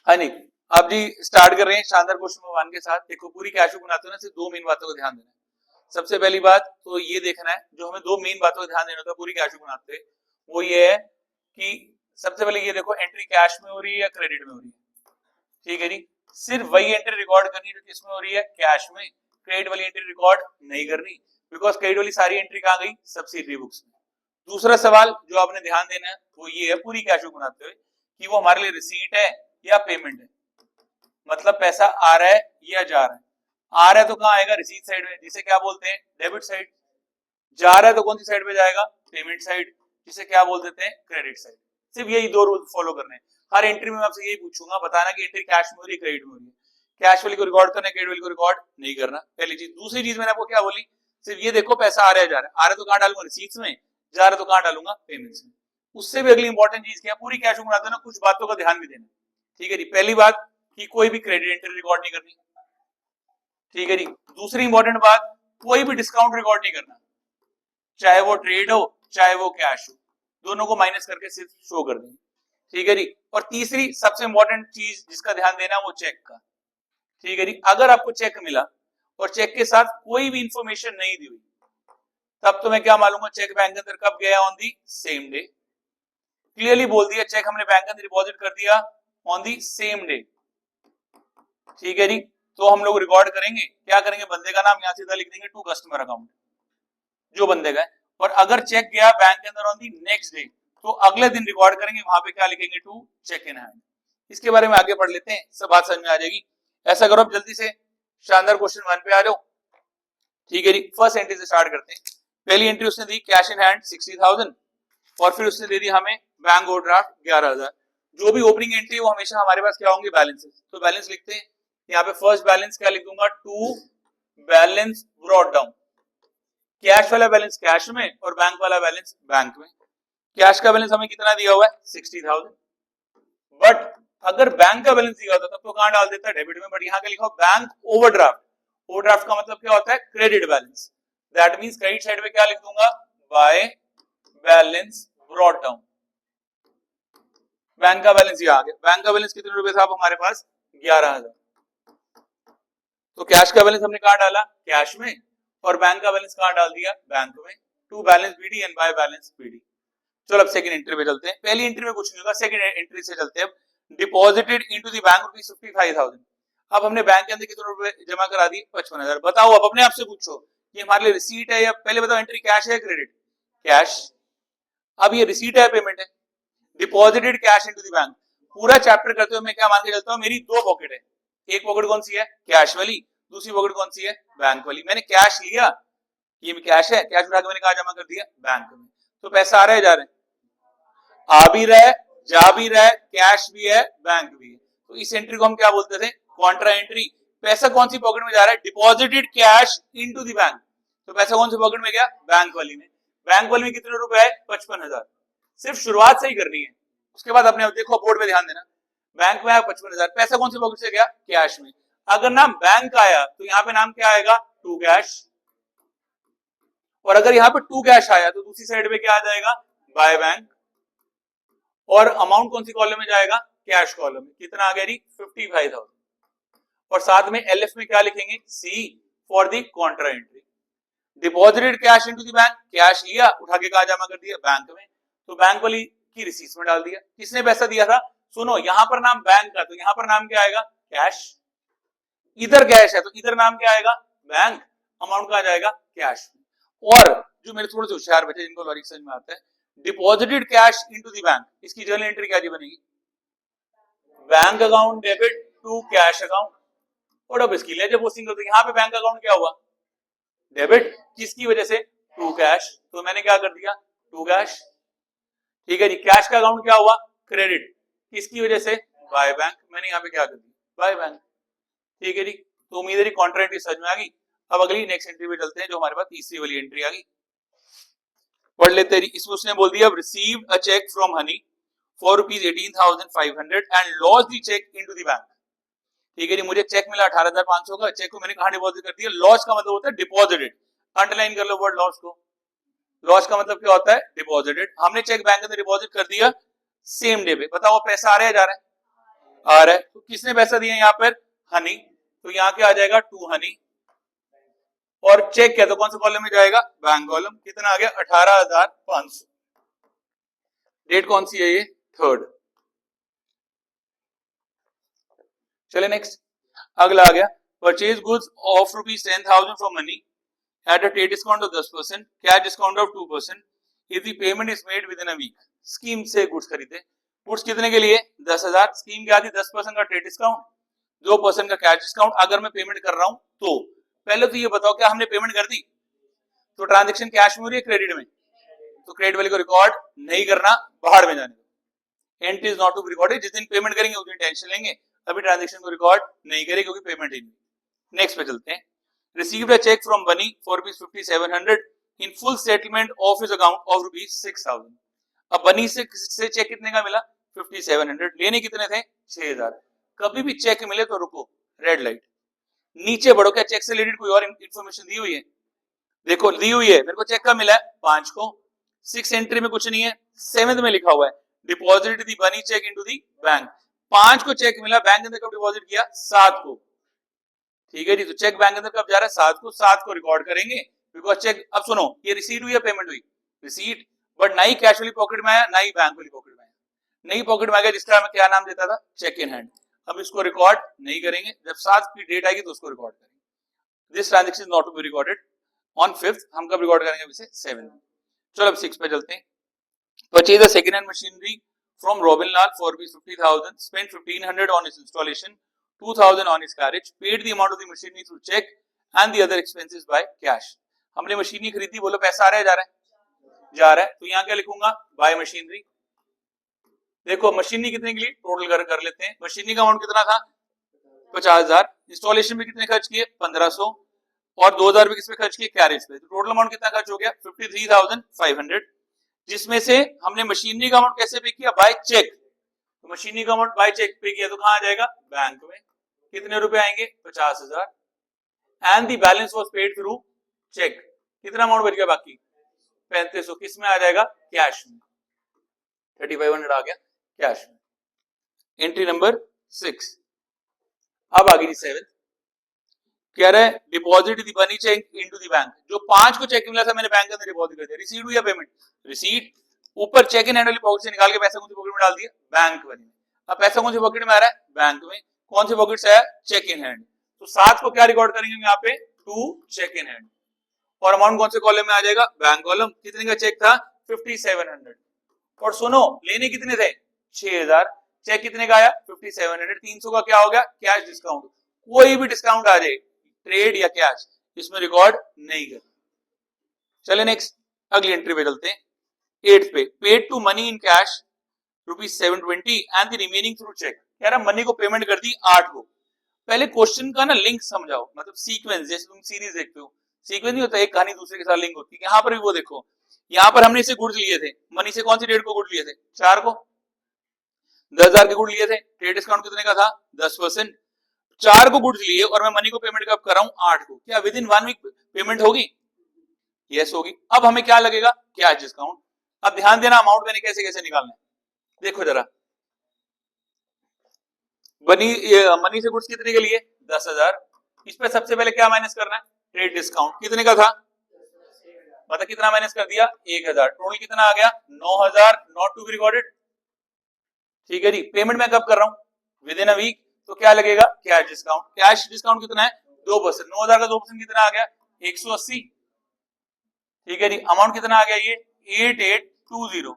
हाँ नहीं, आप जी स्टार्ट कर रहे हैं शानदार क्वेश्चन नंबर 1 के साथ। देखो पूरी कैश बुक बनाते हो ना, सिर्फ दो मेन बातों को ध्यान देना है। सबसे पहली बात तो ये देखना है, जो हमें दो मेन बातों का ध्यान देना होता है पूरी कैश बुक बनाते हैं, वो ये है कि सबसे पहले ये देखो एंट्री कैश में हो रही है या क्रेडिट में हो रही है। ठीक है जी, सिर्फ वही एंट्री रिकॉर्ड करनी है जो किसमें हो रही है, कैश में। क्रेडिट वाली एंट्री रिकॉर्ड नहीं करनी, बिकॉज क्रेडिट वाली सारी एंट्री कहाँ गई, सब्सिडरी बुक्स में। दूसरा सवाल जो आपने ध्यान देना है वो ये है पूरी कैश बुक बनाते हुए कि वो हमारे लिए रिसीट है या पेमेंट है। मतलब पैसा आ रहा है या जा रहा है। आ रहा है तो कहाँ आएगा, रिसीट साइड में, जिसे क्या बोलते हैं, डेबिट साइड। जा रहा है तो कौन सी साइड पे जाएगा, पेमेंट साइड, जिसे क्या बोल देते हैं, क्रेडिट साइड। सिर्फ यही दो रूल फॉलो करने हैं। हर एंट्री में मैं आपसे यही पूछूंगा, बताना कि एंट्री कैश में हो रही है, क्रेडिट में हो रही है। कैश वाली को रिकॉर्ड करना है, क्रेडिट वाली को रिकॉर्ड नहीं करना, पहली चीज। दूसरी चीज मैंने आपको क्या बोली, सिर्फ ये देखो पैसा आ रहा है जा रहा है। आ रहा है तो कहाँ डालूंगा, रिसीट्स में। जा रहा है तो कहाँ डालूंगा, पेमेंट्स में। उससे भी अगली इंपॉर्टेंट चीज क्या, पूरी कैश बुक बनाते ना कुछ बातों का ध्यान भी देना। ठीक है जी, पहली बात कि कोई भी क्रेडिट एंट्री रिकॉर्ड नहीं करनी। ठीक है जी, दूसरी इंपॉर्टेंट बात, कोई भी डिस्काउंट रिकॉर्ड नहीं करना, चाहे वो ट्रेड हो चाहे वो कैश हो, दोनों को माइनस करके सिर्फ शो कर देंगे। ठीक है जी, और तीसरी सबसे इंपॉर्टेंट चीज जिसका ध्यान देना वो चेक का। ठीक है जी, अगर आपको चेक मिला और चेक के साथ कोई भी इंफॉर्मेशन नहीं दी हुई, तब तो मैं क्या मालूंगा, चेक बैंक के अंदर कब गया, on the same day. Clearly बोल दिया, चेक हमने बैंक के अंदर डिपॉजिट कर दिया ऑन दी सेम डे। ठीक है जी, तो हम लोग रिकॉर्ड करेंगे, क्या करेंगे, बंदे का नाम यहां सीधा लिख देंगे टू कस्टमर अकाउंट, जो बंदे का है। और अगर चेक गया बैंक के अंदर ऑन दी नेक्स्ट डे, तो अगले दिन रिकॉर्ड करेंगे, वहां पे क्या लिखेंगे, टू चेक इन हैंड। इसके बारे में आगे पढ़ लेते हैं, सब बात समझ में आ जाएगी। ऐसा करो अब जल्दी से शानदार क्वेश्चन 1 पे आ जाओ। ठीक है जी, फर्स्ट एंट्री से स्टार्ट करते हैं। पहली एंट्री उसने दी कैश इन हैंड 60,000, और फिर उसने दे दी हमें बैंक ओवरड्राफ्ट 11,000। जो भी ओपनिंग एंट्री है वो हमेशा हमारे पास क्या होंगे, बैलेंसेस। तो बैलेंस लिखते हैं, यहाँ पे फर्स्ट बैलेंस क्या लिख दूंगा, to balance brought down. Cash वाला बैलेंस कैश में और बैंक वाला बैलेंस बैंक में। कैश का बैलेंस हमें कितना दिया हुआ है, 60,000। बट अगर बैंक का बैलेंस दिया होता तब तो कहां डाल देता है, डेबिट में। बट यहाँ का लिखा बैंक ओवरड्राफ्ट। ओवरड्राफ्ट का मतलब क्या होता है, credit balance. That means credit side पे क्या लिख दूंगा, by balance brought down. Bank का बैलेंस ये आ गया। बैंक का बैलेंस कितने रुपए था हमारे पास, 11,000। तो कैश का बैलेंस हमने कहां डाला, कैश में, और बैंक का बैलेंस कहां डाल दिया, बैंक में। To balance BD and by balance BD. चलो अब सेकंड एंट्री पे चलते हैं। पहली एंट्री में कुछ नहीं होगा, सेकंड एंट्री से चलते हैं। Deposited into the bank rupees 55,000। अब हमने बैंक के अंदर कितने रुपए जमा करा दिए, 55,000। बताओ, अब अपने आप से पूछो कि हमारे लिए रिसीट है या, पहले बताओ एंट्री कैश है या क्रेडिट, कैश। अब ये रिसीट है, पेमेंट है। Deposited cash into the bank. पूरा चैप्टर करते हुए मैं क्या मान के चलता हूँ, मेरी दो पॉकेट है। एक पॉकेट कौन सी है, कैश वाली। दूसरी पॉकेट कौन सी है, बैंक वाली। मैंने कैश लिया, ये कैश है, कैश उठा के मैंने कहा जमा कर दिया, बैंक में। तो पैसा आ रहा है, जा रहा है, आ भी रहा है, जा भी रहा है, कैश भी है, बैंक भी है। तो इस एंट्री को हम क्या बोलते थे, कॉन्ट्रा एंट्री। पैसा कौन सी पॉकेट में जा रहा है, deposited cash into the bank. तो पैसा कौन सी पॉकेट में गया, बैंक वाली में। बैंक वाली में कितने रुपए है, 55,000। सिर्फ शुरुआत से ही करनी है, उसके बाद अपने देखो बोर्ड पे ध्यान देना। बैंक में आया 55,000, पैसा कौन सी पॉकेट से गया, कैश में। अगर नाम बैंक आया तो यहाँ पे नाम क्या आएगा, टू कैश। और अगर यहाँ पे टू कैश आया तो दूसरी साइड पे क्या आ जाएगा, बाय बैंक। और अमाउंट कौन सी कॉलम में जाएगा, कैश कॉलम में। कितना आ गया जी, 55,000। और साथ में एलएफ में क्या लिखेंगे, C for the contra entry. Deposited cash into the bank, cash लिया उठा के कहा जमा कर दिया, बैंक में। तो बैंक वाली की रिसीट्स में डाल दिया। किसने पैसा दिया था, सुनो यहां पर नाम बैंक का, तो यहां पर नाम क्या आएगा, कैश। इधर कैश है तो इधर नाम क्या आएगा, बैंक। अमाउंट कहा जाएगा, कैश। और जो मेरे थोड़े से होशियार बच्चे जिनको लॉजिक समझ में आता है, deposited cash into the bank, इसकी जर्नल एंट्री क्या जी बनेगी, bank account debit to cash account. और अब इसकी लेजर पोस्टिंग करते, यहाँ पे बैंक अकाउंट क्या हुआ, डेबिट। किसकी वजह से, टू कैश। तो मैंने क्या कर दिया, टू कैश। ठीक है जी, कैश का अकाउंट क्या हुआ, क्रेडिट। किसकी वजह से, बाय बैंक। मैंने यहाँ पे क्या कर दिया, बाय बैंक। ठीक है जी, तो उम्मीद है कॉन्ट्रा एंट्री समझ में आ गई। अब अगली नेक्स्ट एंट्री पे चलते हैं, जो हमारे पास तीसरी वाली एंट्री आ गई। पढ़ लेते हैं। इसमें उसने बोल दिया, receive a cheque from Honey for rupees 18,500 and loss the cheque into the bank. ठीक है जी, मुझे चेक मिला 18,500 का, चेक को मैंने कहां डिपॉजिट कर दिया, लॉस का मतलब होता है डिपॉजिटेड। अंडरलाइन कर लो वर्ड लॉस को। लॉस का मतलब क्या होता है, डिपॉजिटेड। हमने चेक बैंक के अंदर डिपॉजिट कर दिया सेम डे पे। बताओ पैसा आ रहा है, जा रहा है, आ रहा है, तो किसने पैसा दिया यहाँ पर? हनी, तो यहाँ क्या आ जाएगा? टू हनी। और चेक क्या, तो कौन से कॉलम में जाएगा? Bank column. कितना आ गया? 18,500। डेट कौन सी है ये? थर्ड। चले नेक्स्ट, अगला आ गया, purchase goods of ₹10,000 from Money at a trade discount of 10%, cash discount of 2%, if the payment is made within a week. Scheme से गुड्स खरीदे, गुड्स कितने के लिए? 10,000। स्कीम क्या थी? 10% का ट्रेड डिस्काउंट, 2% का कैश डिस्काउंट। अगर मैं पेमेंट कर रहा हूं तो पहले तो ये बताओ, क्या हमने पेमेंट कर दी? तो ट्रांजेक्शन कैश में हो रही है, क्रेडिट में? तो क्रेडिट वाले को रिकॉर्ड नहीं करना, बाहर में जाने दो। Entry is not to be recorded, जिस दिन पेमेंट करेंगे उस दिन टेंशन लेंगे, अभी ट्रांजेक्शन को रिकॉर्ड नहीं करें क्योंकि पेमेंट ही नहीं। नेक्स्ट पे चलते हैं, रिसीव्ड अ चेक फ्रॉम बनी for ₹5,700 in full settlement of his account of ₹6,000। अब बनी से चेक कितने का मिला? 5,700। लेने कितने थे? 6,000। कभी भी चेक मिले तो रुको, रेड लाइट, नीचे बढ़ो। क्या चेक से रिलेटेड कोई और इंफॉर्मेशन दी हुई है? देखो दी हुई है, मेरे को चेक का मिला है 5 को, 6 एंट्री में कुछ नहीं है, 7th में लिखा हुआ है डिपॉजिट दी बनी चेक इनटू दी बैंक। 5 को चेक मिला, बैंक के अंदर कब डिपॉजिट किया? 7 को। ठीक है जी, तो चेक बैंक के अंदर कब जा रहा है? 7 को। 7 को रिकॉर्ड करेंगे बिकॉज चेक, अब सुनो, ये रिसीट हुई या पेमेंट हुई? रिसीट, बट ना ही कैश वाली पॉकेट में आया ना ही बैंक वाली पॉकेट में आया, नहीं पॉकेट में आ गया, जिसका मैं क्या नाम देता था? Cheque in hand. अब इसको रिकॉर्ड नहीं करेंगे, जब 7 की डेट आएगी तो उसको रिकॉर्ड करेंगे। This transaction not to be recorded on 5th। हम कब रिकॉर्ड करेंगे? अभी से 7th। चलो अब 6 पे चलते हैं। Purchase a second hand machinery from robin Lal for ₹50,000, spend 1,500 on it's installation, 2,000 on his carriage, paid the amount of the machinery through check and the other expenses by cash। हमने machinery खरीदी, बोलो पैसा आ रहा है जा रहा है? जा रहा है। तो यहाँ क्या लिखूंगा? Bye machinery. देखो मशीनरी कितने के लिए टोटल कर लेते हैं। मशीनरी का अमाउंट कितना था? 50,000। इंस्टॉलेशन में कितने खर्च किए? 1,500। और 2,000 भी किस पे खर्च किए? कैरेज पे। तो टोटल अमाउंट कितना खर्च हो गया? 53,500। जिसमें से हमने मशीनरी का अमाउंट कैसे पे किया? By cheque. तो मशीनरी का अमाउंट बाय चेक पे किया तो कहां आ जाएगा? बैंक में। कितने रुपए आएंगे? 50,000। And the balance was paid through cheque. कितना अमाउंट बच गया बाकी? 3,500। किस में आ जाएगा? कैश में। 3,500 आ गया कैश में। Entry number 6। अब आ गई 7th, कह रहा है डिपॉजिट दी बनी चेक इनटू दी बैंक। जो 5 को चेक मिला था मैंने बैंक के अंदर डिपॉजिट कर दिया। रिसीव हुई या पेमेंट? रिसीट। ऊपर चेक इन हैंड वाली पॉकेट से निकाल के पैसा कौन सी पॉकेट में डाल दिया? बैंक वाली में। अब पैसा कौन सी पॉकेट में आ रहा है? बैंक में। कौन सी पॉकेट से आया? Cheque in hand. तो 7 को क्या रिकॉर्ड करेंगे यहाँ पे? 2 चेक इन हैंड। और अमाउंट कौन से कॉलम में आ जाएगा? Bank column. कितने का चेक था? 5,700। और सुनो लेने कितने थे? 6,000। चेक कितने का आया? 5,700। 300 का क्या हो गया? Cash discount. कोई भी डिस्काउंट आ जाए, ट्रेड या कैश, इसमें रिकॉर्ड नहीं कर। चले नेक्स्ट, अगली एंट्री पे चलते हैं। 8th पे, paid to Money in cash ₹720 and the remaining through cheque. कह रहा मनी को पेमेंट कर दी 8 को। पहले क्वेश्चन का ना लिंक समझाओ, मतलब सीक्वेंस, जैसे तुम सीरीज देखते हो, सीक्वेंस नहीं होता, एक कहानी दूसरे के साथ लिंक होती है। यहाँ पर भी वो देखो, यहाँ पर हमने इसे गुड्स लिए थे, मनी से कौन सी डेट को गुड्स लिए थे? 4 को। 10,000 के गुड्स लिए थे, ट्रेड डिस्काउंट कितने का था? 10%। 4 को गुड्स लिए और मैं मनी को पेमेंट कब कर रहा हूं? 8 को। क्या विद इन 1 वीक पेमेंट होगी? यस होगी। अब हमें क्या लगेगा? Cash discount. अब ध्यान देना अमाउंट मैंने कैसे कैसे निकालना है, देखो जरा। मनी से गुड्स कितने के लिए? 10,000। इस पे सबसे पहले क्या माइनस करना है? Trade discount. कितने का था? मतलब कितना माइनस कर दिया? 1,000। टोटल कितना आ गया? 9,000 नॉट टू बी रिकॉर्डेड। ठीक है जी। पेमेंट मैं कब कर रहा हूं? Within a week. तो क्या लगेगा? Cash discount. कैश डिस्काउंट कितना है? 2%। 9,000 का 2% कितना आ गया? 180। ठीक है जी। अमाउंट कितना आ गया? ये 8820।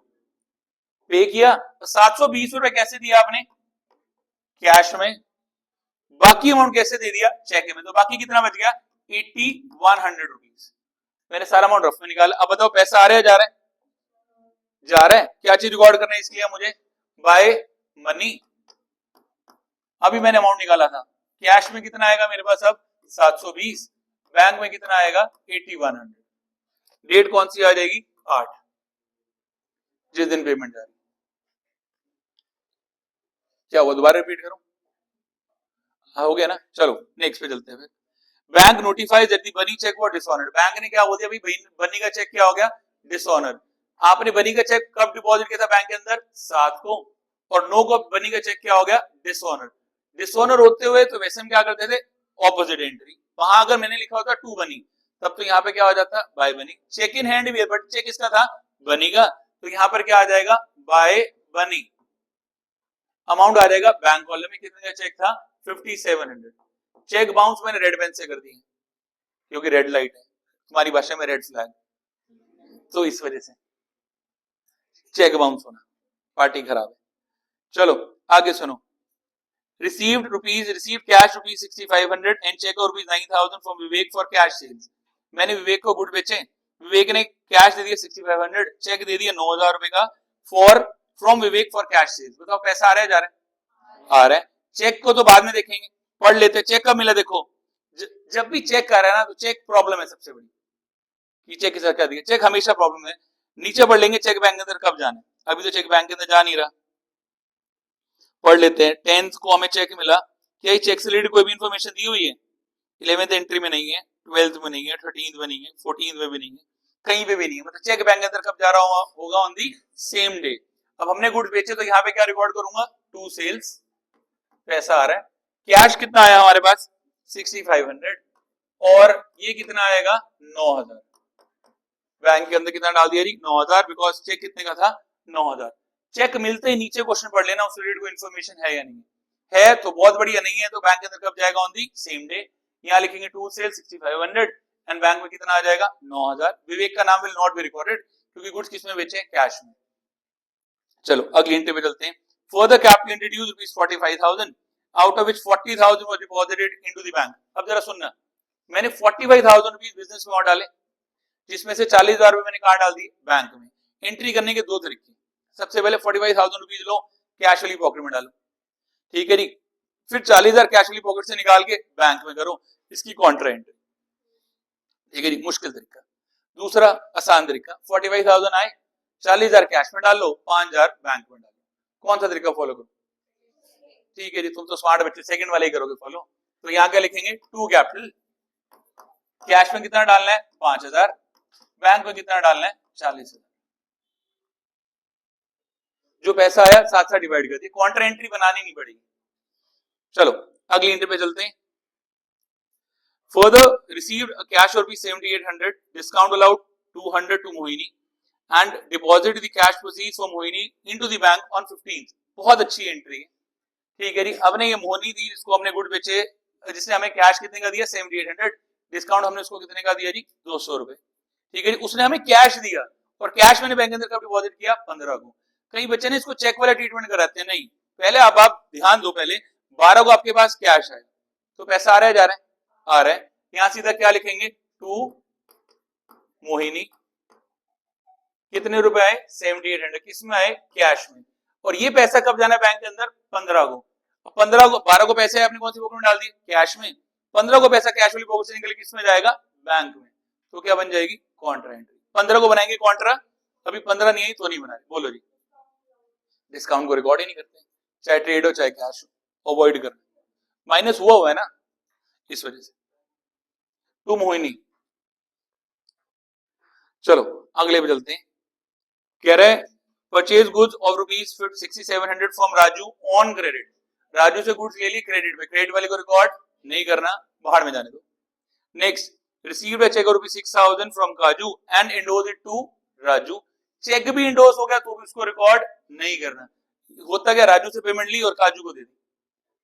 पे किया। तो 720 रुपए कैसे दिया आपने? कैश में। बाकी अमाउंट कैसे दे दिया? चेक में। तो बाकी कितना बच गया? 8100 रुपीज। मैंने सारा अमाउंट रफ में निकाला। अब बताओ पैसा आ रहा है जा रहा है? जा रहा है। क्या चीज रिकॉर्ड करना है इसलिए मुझे? By Money. अभी मैंने अमाउंट निकाला था, कैश में कितना आएगा मेरे पास अब? 720। बैंक में कितना आएगा? 8100। डेट कौन सी आ जाएगी? 8, जिस दिन पेमेंट जा रही। क्या वो दोबारा रिपीट करूं? हाँ हो गया ना। चलो नेक्स्ट पे चलते हैं फिर। बैंक नोटिफाइज दैट द बनी चेक वाज डिसऑनर्ड। बैंक ने क्या बोल दिया भाई? बनी का चेक क्या हो गया? डिसऑनर। आपने बनी का चेक कब डिपॉजिट किया था बैंक के अंदर? 7 को। और नो को बनी का चेक क्या हो गया, डिसऑनर। डिसऑनर होते हुए तो वैसे हम क्या करते थे, ऑपोजिट एंट्री। वहां अगर मैंने लिखा होता टू बनी, तब तो यहाँ पे क्या हो जाता, बाय बनी। चेक इन हैंड भी है, बट चेक इसका था बनी का, तो यहाँ पर क्या आ जाएगा, बाय बनी। अमाउंट आ जाएगा बैंक कॉलम में, कितने का चेक था, 5700। चेक बाउंस मैंने रेड पेन से कर दी क्योंकि रेड लाइट है, तुम्हारी भाषा में रेड फ्लैग, तो इस वजह से चेक बाउंस होना, पार्टी खराब है। चलो आगे सुनो, received cash rupees 6500 and check of rupees 9000 from Vivek for cash sales। मैंने विवेक को गुड बेचे, विवेक ने कैश दे दिया 6500, चेक दे दिया 9000 रुपए का for from Vivek for cash sales. बताओ पैसा आ रहा है जा रहा है, आ रहा है। चेक को तो बाद में देखेंगे, पढ़ लेते। चेक कब मिला, देखो जब भी चेक कर रहा है ना, तो चेक प्रॉब्लम है सबसे बड़ी, कि चेक के साथ क्या दिया, चेक हमेशा प्रॉब्लम है। नीचे पढ़ लेंगे चेक बैंक के अंदर कब जाना है, अभी तो चेक बैंक के अंदर जा नहीं रहा। पढ़ लेते हैं, 10th को हमें चेक मिला, क्या चेक से रिलेटेड कोई भी इंफॉर्मेशन दी हुई है, 11th एंट्री में नहीं है, 12th में नहीं है, 13th में नहीं है, 14th में भी नहीं है, कहीं पे भी नहीं है। मतलब चेक बैंक के अंदर कब जा रहा होगा, ऑन दी सेम डे। अब हमने गुड्स बेचे तो यहाँ पे क्या रिकॉर्ड करूंगा, टू सेल्स, पैसा आ रहा है। कैश कितना आया हमारे पास 6500, और ये कितना आएगा 9000। बैंक के अंदर कितना डाल दिया जी, 9000, बिकॉज चेक कितने का था, 9000। चेक मिलते ही नीचे क्वेश्चन पढ़ लेना, उस रिलेटेड कोई इन्फॉर्मेशन है या नहीं है, तो बहुत बढ़िया, नहीं है तो बैंक के अंदर कब जाएगा, ऑन दी सेम डे। यहाँ लिखेंगे टू सेल 6500 एंड बैंक में कितना आ जाएगा 9000। विवेक का नाम विल नॉट बी रिकॉर्डेड, क्योंकि गुड्स किसमें बेचे, कैश में। चलो अगली एंट्री पे चलते हैं। Further capital introduce rupees 45000 out of which 40000 was deposited into the bank. अब जरा सुनना, मैंने 45000 रुपीस बिजनेस में और डाले, जिसमें से 40000 रुपए मैंने कहा डाल दिए बैंक में। एंट्री करने के दो तरीके, सबसे पहले 45000 रुपीस लो, कैश वाली पॉकेट में डालो, ठीक है जी। फिर 40000 कैश वाली पॉकेट से निकाल के बैंक में करो, इसकी कॉन्ट्रा एंट्री, ठीक है जी। मुश्किल तरीका। दूसरा आसान तरीका, 45000 आए, 40000 कैश में डाल लो, 5000 बैंक में डालो। कौन सा तरीका फॉलो करो, ठीक है जी, तुम तो स्मार्ट बच्चे, सेकंड वाले ही करोगे फॉलो। तो यहाँ क्या लिखेंगे, टू कैपिटल, कैश में कितना डालना है 5000, बैंक में कितना डालना है 40000। जो पैसा आया साथ साथ डिवाइड कर दिया, कॉन्ट्रा एंट्री बनानी नहीं पड़ेगी। चलो अगली एंट्री पे चलते हैं। Further received a cash rupees 7800, discount allowed 200 to Mohini and deposit the cash proceeds from Mohini into the bank on 15th। बहुत अच्छी एंट्री है, ठीक है जी। अब ने ये मोहिनी थी जिसको हमने गुड बेचे, जिसने हमें कैश कितने का दिया 7800, डिस्काउंट हमने उसको कितने का दिया जी 200 रुपए, ठीक है जी। उसने हमें कैश दिया, और कैश मैंने बैंक के अंदर कब डिपॉजिट किया 15 को। कई बच्चे ने इसको चेक वाला ट्रीटमेंट कराते हैं, नहीं, पहले अब आप ध्यान दो, पहले 12 को आपके पास कैश है, तो पैसा आ रहा है जा रहा है, आ रहा है। यहां सीधा क्या लिखेंगे, टू मोहिनी, कितने रुपए आए 7800, किसमें आए, कैश में। और ये पैसा कब जाना है बैंक के अंदर 15 को। 15 को 12 को पैसे आपने कौन सी पॉकेट में डाल दिए, कैश में। 15 को पैसा कैश वाली पॉकेट से निकल किसमें जाएगा, बैंक में। तो क्या बन जाएगी, कॉन्ट्रा एंट्री। 15 को बनाएंगे कॉन्ट्रा, अभी 15 नहीं आई तो नहीं बना रहे, बोलो जी। डिस्काउंट को रिकॉर्ड ही नहीं करते, चाहे ट्रेड हो चाहे कैश हो, अवॉइड कर, माइनस हुआ है ना, इस वजह से। टू मोहिनी। चलो अगले पे चलते हैं। कह रहे purchase goods of rupees 6700 from Raju on credit. Raju से गुड्स ले ली क्रेडिट पे, क्रेडिट वाले को रिकॉर्ड नहीं करना, बाहर में जाने दो। Next, received a cheque of rupees 6000 from Kaju and endorse it to Raju. Cheque भी इंडोर्स हो गया तो भी उसको रिकॉर्ड नहीं करना। होता क्या, राजू से पेमेंट ली और काजू को दे दी,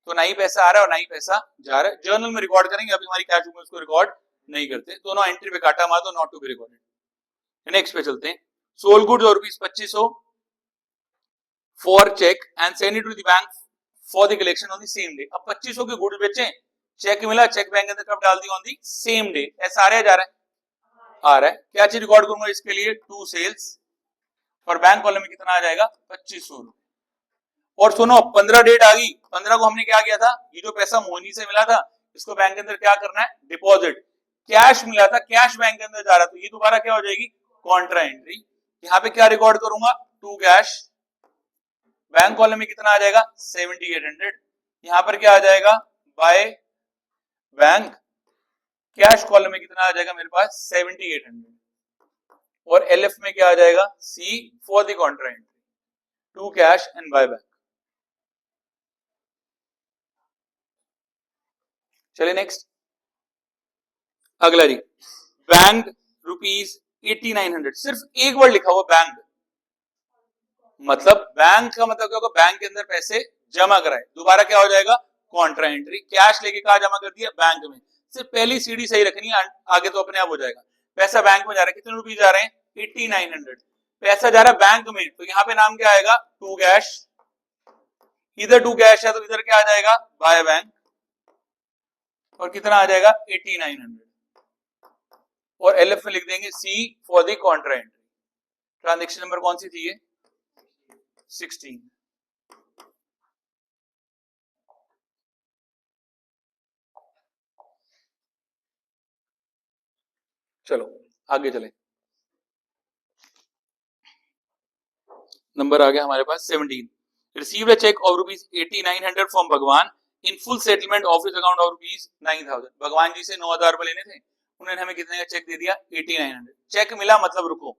तो ना ही पैसा आ रहा है और ना ही पैसा जा रहा है। जर्नल में रिकॉर्ड करेंगे, अभी हमारी कैश बुक में उसको रिकॉर्ड नहीं करते, दोनों एंट्री पे काटा मार दो, not to be recorded. Next पे चलते हैं। सोल्ड गुड्स और rupees 2500 for cheque and send it to the bank for the collection on the same day. अब 2500 के गुड्स बेचे, चेक मिला, चेक बैंक के अंदर कब डाल दी, ऑन दी सेम डे। ऐसा आ रहा है जा रहा है, आ रहा है। क्या चीज रिकॉर्ड करूंगा इसके लिए, टू सेल्स, और बैंक कॉलम में कितना आ जाएगा 2500। और सुनो 15 डेट आ गई, 15 को हमने क्या किया था, ये जो पैसा मोहिनी से मिला था इसको बैंक के अंदर क्या करना है, डिपॉजिट। कैश मिला था, कैश बैंक के अंदर जा रहा, तो ये दोबारा क्या हो जाएगी, कॉन्ट्रा एंट्री। यहाँ पे क्या रिकॉर्ड करूंगा, टू कैश, बैंक कॉलम में कितना आ जाएगा 7800। यहाँ पर क्या आ जाएगा, बाय बैंक, कैश कॉलम में कितना आ जाएगा मेरे पास 7800, और एलएफ में क्या आ जाएगा, C for the contra entry, to cash and by bank. चलिए नेक्स्ट, अगला जी, बैंक रुपीज 8900, सिर्फ एक वर्ड लिखा हुआ बैंक, मतलब बैंक का मतलब क्या होगा, बैंक के अंदर पैसे जमा कराए, दोबारा क्या हो जाएगा, कॉन्ट्रा एंट्री। कैश लेके कहा जमा कर दिया, बैंक में, सिर्फ पहली सीढ़ी सही रखनी है, आगे तो अपने आप हो जाएगा। पैसा बैंक में जा रहा है, कितने रुपीज जा रहे हैं, 8900, पैसा जा रहा है बैंक में, तो यहाँ पे नाम क्या आएगा, टू कैश, इधर टू कैश है तो इधर क्या आ जाएगा, बाय बैंक, और कितना आ जाएगा 8900, और एलएफ में लिख देंगे C for the contra entry. Transaction number कौन सी थी ये, 16। चलो आगे चले, नंबर आ गया हमारे पास 17, received a cheque of rupees 8900 from Bhagwan in full settlement of his account of rupees 9000। Bhagwan जी से 9000 रुपए लेने थे, उन्होंने हमें कितने का चेक दे दिया, 8900। चेक मिला मतलब रुको,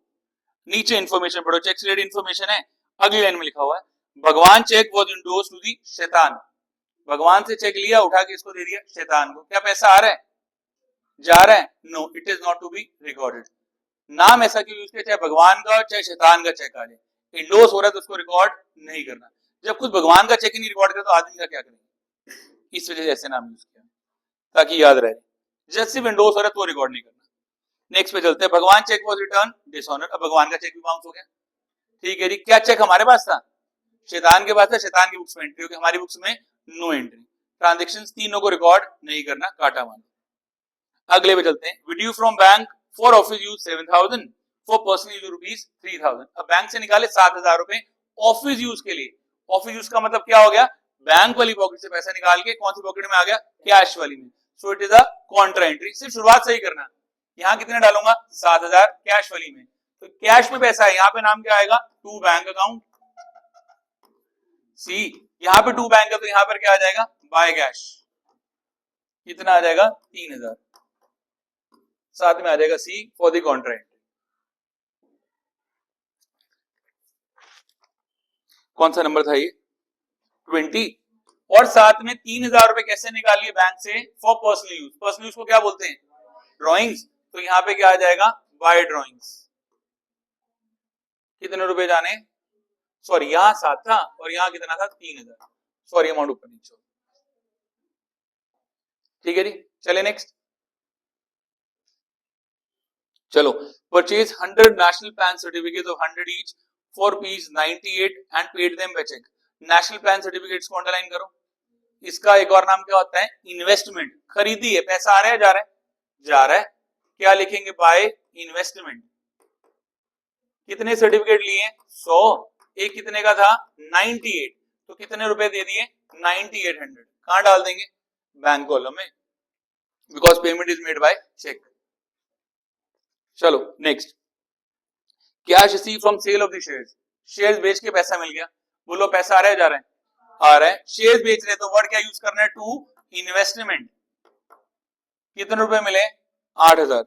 नीचे इन्फॉर्मेशन पढ़ो, चेक से रिलेटेड इन्फॉर्मेशन है, अगली लाइन में लिखा हुआ है, Bhagwan cheque was endorsed to the Shaitan, Bhagwan से चेक लिया, उठा के इसको दे दिया शैतान को। क्या पैसा आ रहा है, जा रहा है, no, it is not to be recorded. नाम ऐसा क्यों यूज किया, चाहे भगवान का चाहे शैतान का चेक आ जाए, इंडोर्स हो रहा है तो उसको रिकॉर्ड नहीं करना। जब खुद भगवान का चेक ही नहीं रिकॉर्ड करता तो आदमी का क्या करेंगे, इस वजह से ऐसे नाम यूज किया ताकि याद रहे, जब सिर्फ इंडोर्स हो रहा है तो रिकॉर्ड नहीं करना। नेक्स्ट पे चलते हैं, भगवान चेक वॉज रिटर्न डिसऑनर, अब भगवान का चेक भी बाउंस हो गया, ठीक है जी। क्या चेक हमारे पास था, शैतान के पास था, शैतान की बुक्स में एंट्री होगी, हमारी बुक्स में नो एंट्री। ट्रांजेक्शन तीनों को रिकॉर्ड नहीं करना, काटा माना। अगले पे चलते हैं, withdrew from bank for office use 7000, for personal use rupees 3000। अब बैंक से निकाले 7000 रुपए ऑफिस यूज के लिए। ऑफिस यूज का मतलब क्या हो गया, बैंक वाली पॉकेट से पैसा निकाल के कौन सी पॉकेट में आ गया, कैश वाली में। So it is a Contra entry. सिर्फ शुरुआत सही करना, यहाँ कितने डालूंगा, 7000 कैश वाली में, तो कैश में पैसा है, यहाँ पे नाम क्या आएगा, टू बैंक अकाउंट, सी, यहाँ पे टू बैंक है तो यहाँ पर क्या आ जाएगा, बाय कैश, कितना आ जाएगा, 3000, साथ में आ जाएगा C for the contra entry. कौन सा नंबर था ये, 20, और साथ में 3000 रुपए कैसे निकालिए बैंक से, for personal use. Personal use को क्या बोलते हैं, ड्रॉइंग्स, तो यहाँ पे क्या आ जाएगा, बाय ड्रॉइंग्स। कितने रुपए जाने, सॉरी यहाँ 7 था और यहाँ कितना था, 3000, सॉरी अमाउंट ऊपर नीचे, ठीक है जी। चले नेक्स्ट, चलो, purchase 100 national pan certificate of 100 each for rupees 98 and paid them by cheque. National pan certificates को अंडरलाइन करो, इसका एक और नाम क्या होता है, इन्वेस्टमेंट। खरीदी है, पैसा आ रहा है, जा रहा है, जा रहा है, क्या लिखेंगे, बाय इन्वेस्टमेंट। कितने सर्टिफिकेट लिए, 100, एक कितने का था, 98, तो कितने रुपए दे दिए, 9800। कहां डाल देंगे, बैंक कॉलम में, because payment is made by cheque. चलो next, cash receive from sale of the shares, shares बेच के पैसा मिल गया, बोलो पैसा आ रहा है, जा रहा है, आ रहा है, शेयर्स बेच रहे, तो वर्ड क्या यूज करना है, टू इन्वेस्टमेंट। कितने रुपए मिले, 8000,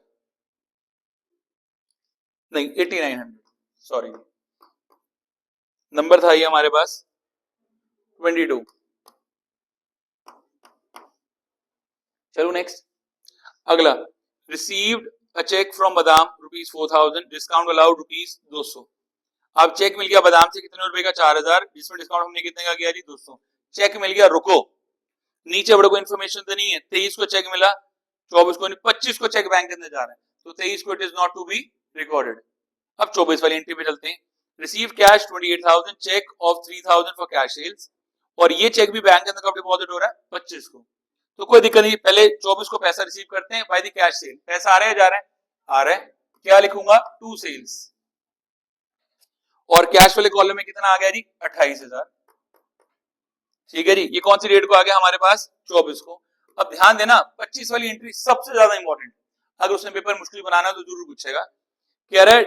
नहीं 8900, सॉरी नंबर था ये हमारे पास 22। चलो नेक्स्ट, अगला, रिसीव्ड अ चेक फ्रॉम बादाम रुपीज 4000, डिस्काउंट अलाउड रुपीज 200। अब चेक मिल गया बादाम से कितने रुपए का, 4000, जिसमें डिस्काउंट हमने कितने का किया जी, 200। चेक मिल गया, रुको, नीचे बड़े को इन्फॉर्मेशन तो नहीं है, 23 को चेक मिला, 24 को नहीं, 25 को चेक बैंक के अंदर जा रहा है, तो 23 को it is not to be recorded. अब 24 वाली एंट्री पे चलते हैं, receive cash 28000, cheque of 3000 for cash sales, और ये चेक भी बैंक के अंदर कब डिपॉजिट हो रहा है, 25 को, तो कोई दिक्कत नहीं, पहले 24 को पैसा रिसीव करते हैं बाय द कैश सेल। पैसा आ रहा है, जा रहा है, आ रहा है, क्या लिखूंगा, टू सेल्स, और कैश वाले कॉलम में कितना आ गया जी, 28000, ठीक है जी। ये कौन सी डेट को आ गया हमारे पास, 24 को। अब ध्यान देना, 25 वाली एंट्री सबसे ज्यादा इंपॉर्टेंट, अगर उसने पेपर मुश्किल बनाना तो जरूर पूछेगा, कह रहा है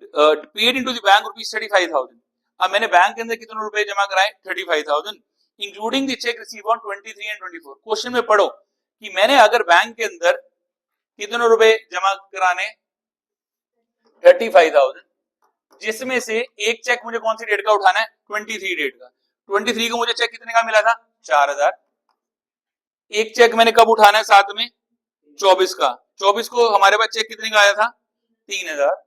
paid into the bank rupees 35000। अब मैंने बैंक के अंदर कितने रुपए जमा कराए, 35000, including the check receive on 23 and 24। Question में पढ़ो कि मैंने अगर बैंक के अंदर कितने रुपए जमा कराने, 35000, जिसमें से एक चेक मुझे कौन सी डेट का उठाना है, 23 डेट का। 23 को मुझे चेक कितने का मिला था, 4000, एक चेक मैंने कब उठाना है, साथ में 24 का। 24 को हमारे पास चेक कितने का आया था, 3000,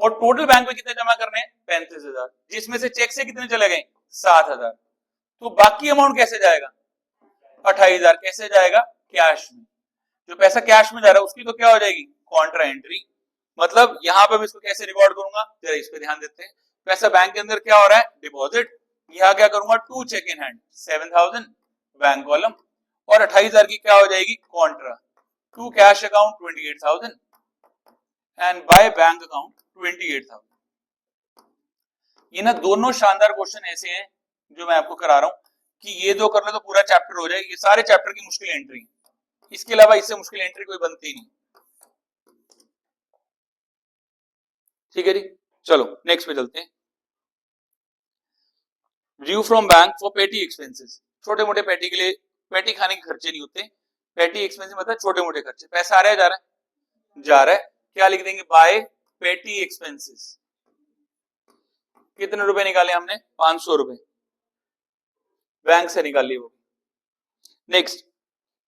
और टोटल बैंक में कितने जमा करने हैं, 35,000, जिसमें से चेक से कितने चले गए, 7,000। तो बाकी अमाउंट कैसे जाएगा, 28,000 कैसे जाएगा, कैश में। जो पैसा कैश में जा रहा है उसकी तो क्या हो जाएगी, कॉन्ट्रा एंट्री। मतलब यहां पर मैं इसको कैसे रिकॉर्ड करूंगा, जरा इस पे ध्यान देते हैं। पैसा बैंक के अंदर क्या हो रहा है, डिपॉजिट। यहां क्या करूंगा, to cheque in hand 7,000 bank column, और 28,000 की क्या हो जाएगी, contra. To cash account 28,000 and by bank account 28,000। ये ना दोनों शानदार क्वेश्चन ऐसे हैं जो मैं आपको करा रहा हूं कि ये दो कर ले तो पूरा चैप्टर हो जाए। ये सारे चैप्टर की मुश्किल एंट्री, इसके अलावा इससे मुश्किल एंट्री कोई बनती नहीं। ठीक है जी, चलो नेक्स्ट पे चलते हैं। ड्यू फ्रॉम बैंक फॉर पेटी एक्सपेंसेस, छोटे मोटे पेटी के लिए, पेटी खाने के खर्चे नहीं होते। पेटी एक्सपेंसेस मतलब छोटे मोटे खर्चे। पैसा आ रहा है, जा रहा है, जा रहा है। क्या लिख देंगे, बाय पेटी एक्सपेंसेस। कितने रुपए निकाले हमने, 500 रुपए बैंक से निकाली वो। Next,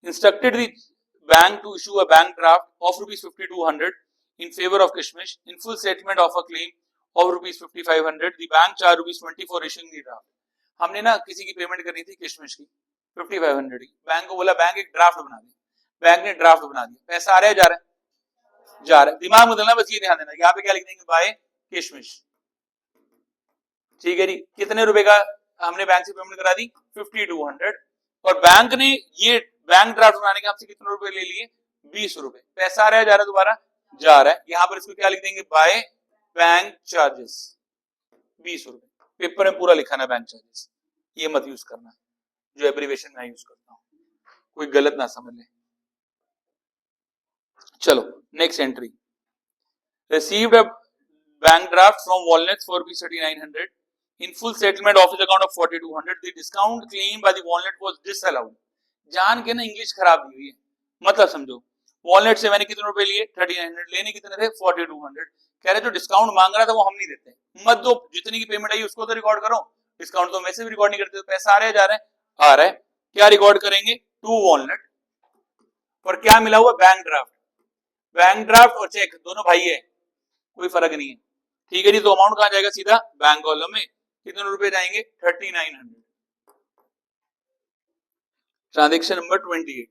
instructed the bank to issue a bank draft of ₹5200 in favor of Kishmish in full settlement of a claim of ₹5500. The bank charged ₹20 for issuing the draft. हमने ना किसी की पेमेंट करनी थी किशमिश की 5500 की, बैंक को बोला बैंक एक ड्राफ्ट बना दे, बैंक ने ड्राफ्ट बना दिया। पैसा आ रहा है, जा रहा है, जा रहा है। दिमाग में बदलना, बस ये ध्यान देना। यहाँ पे क्या लिख देंगे, बाय किशमिश। ठीक है जी, कितने रुपए का हमने बैंक से पेमेंट करा दी, 5200, और बैंक ने ये बैंक ड्राफ्ट बनाने के आपसे कितने रुपए ले लिए, 20 रुपए। पैसा आ रहा है, जा रहा है, दोबारा जा रहा है। यहां पर इसको क्या लिख देंगे, बाय बैंक चार्जेस 20 रुपए। पेपर में पूरा लिखा ना बैंक चार्जेस, ये मत यूज करना जो एब्रीविएशन मैं यूज करता हूं, कोई गलत ना समझ ले। चलो next entry, received a bank draft from walnuts for ₹3900 in full settlement of his account of 4200. The discount claimed by the walnut was disallowed. जान के ना इंग्लिश खराब हुई है, मतलब समझो। वॉलनट से मैंने कितने रुपए लिए, 3900, लेने कितने थे, 4200। कह रहे जो डिस्काउंट मांग रहा था वो हम नहीं देते, मत दो, जितनी की पेमेंट आई उसको तो रिकॉर्ड करो, डिस्काउंट तो वैसे भी रिकॉर्ड नहीं करते। पैसा आ रहा है, जा रहा है, आ रहा है। क्या रिकॉर्ड करेंगे, टू वॉलनट, और क्या मिला हुआ, बैंक ड्राफ्ट। बैंक ड्राफ्ट और चेक दोनों भाई है, कोई फर्क नहीं है। ठीक है जी, तो अमाउंट कहां जाएगा, सीधा बैंक कॉलम में। कितने रुपए जाएंगे, 3900। Transaction number 28।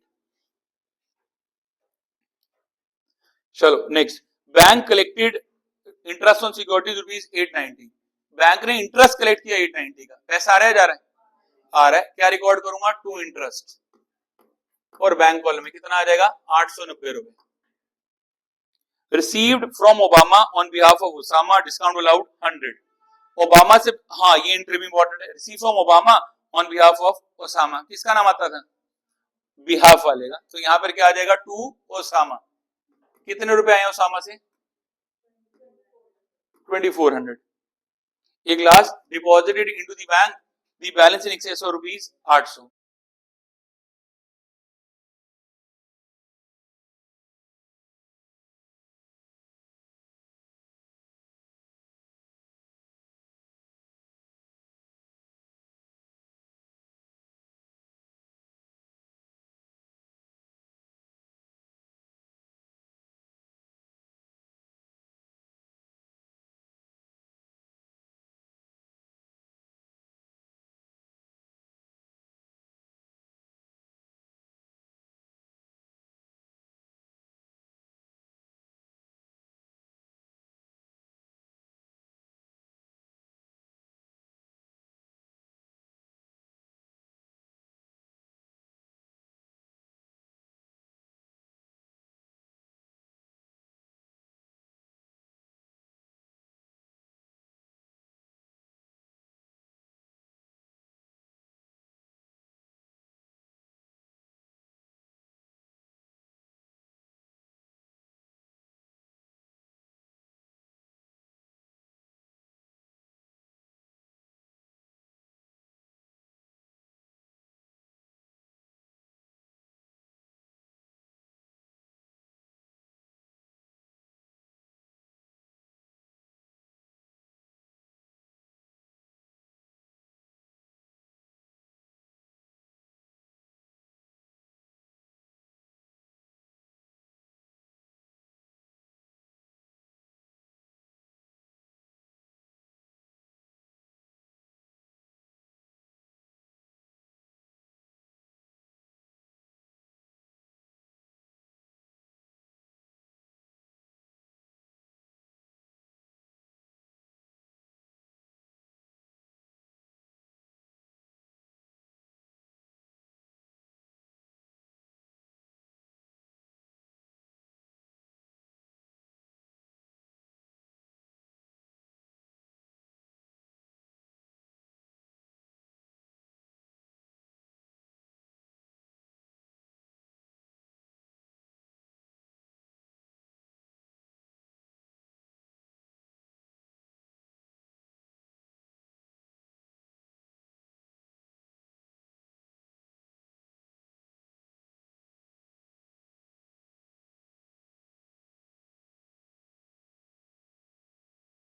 चलो next, bank collected interest on securities ₹890। Bank ने इंटरेस्ट कलेक्ट किया 890 का। पैसा आ रहा है, जा रहा है, आ रहा है। क्या रिकॉर्ड करूंगा, टू इंटरेस्ट, और बैंक कॉलम में कितना आ जाएगा, 890 रुपए। Received from Obama on behalf of Usama, discount allowed 100। Obama से, हाँ ये एंट्री भी इंपॉर्टेंट है। Receive from Obama on behalf of Osama, किसका नाम आता था, बिहाफ वाले का। तो यहां पर क्या आ जाएगा, टू ओसामा। कितने रुपए आए ओसामा से, 2400। एक last, deposited into the bank the balance in excess of ₹800।